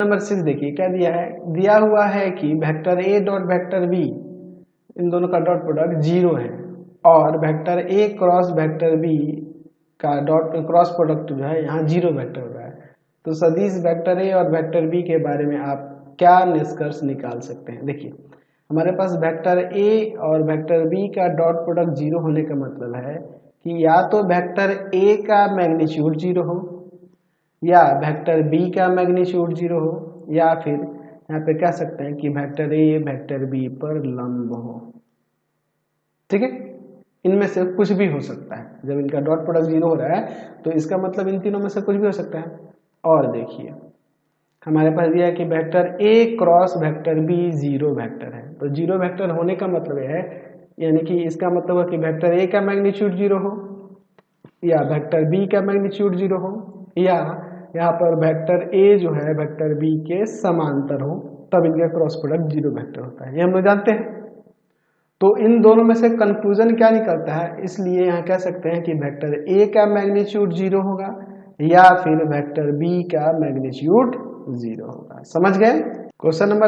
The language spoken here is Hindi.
नंबर 6 देखिए क्या दिया है, दिया हुआ है कि vector A dot vector B इन दोनों का डॉट प्रोडक्ट 0 है और vector A cross vector B का डॉट क्रॉस प्रोडक्ट जो है यहाँ 0 वेक्टर हो रहा है। तो सदिश वेक्टर ए और वेक्टर बी के बारे में आप क्या निष्कर्ष निकाल सकते हैं। देखिए हमारे पास वेक्टर ए और वेक्टर बी का डॉट प्रोडक्ट 0 होने का मतलब है कि या तो वेक्टर ए का मैग्नीट्यूड 0 हो या वेक्टर बी का मैग्नीट्यूड 0 हो या फिर यहाँ पे कह सकते हैं कि वेक्टर ए वेक्टर बी पर लंब हो। ठीक है, इनमें से कुछ भी हो सकता है। जब इनका डॉट प्रोडक्ट 0 हो रहा है तो इसका मतलब इन तीनों में से कुछ भी हो सकता है। और देखिए हमारे पास दिया है कि vector A cross vector B 0 vector है। तो 0 वेक्टर होने का मतलब है यानी कि इसका मतलब है कि वेक्टर ए का मैग्नीट्यूड 0 हो या वेक्टर बी का मैग्नीट्यूड 0 हो या यहाँ पर वेक्टर ए जो है वेक्टर बी के समांतर हो, तब इनका क्रॉस प्रोडक्ट 0 वेक्टर होता है। ये हम लोग जानते हैं। तो इन दोनों में से कंक्लूजन क्या निकलता है, इसलिए यहाँ कह सकते हैं कि वेक्टर ए का मैग्नीट्यूड 0 होगा या फिर वेक्टर बी का मैग्नीट्यूड 0 होगा। समझ गए। Question number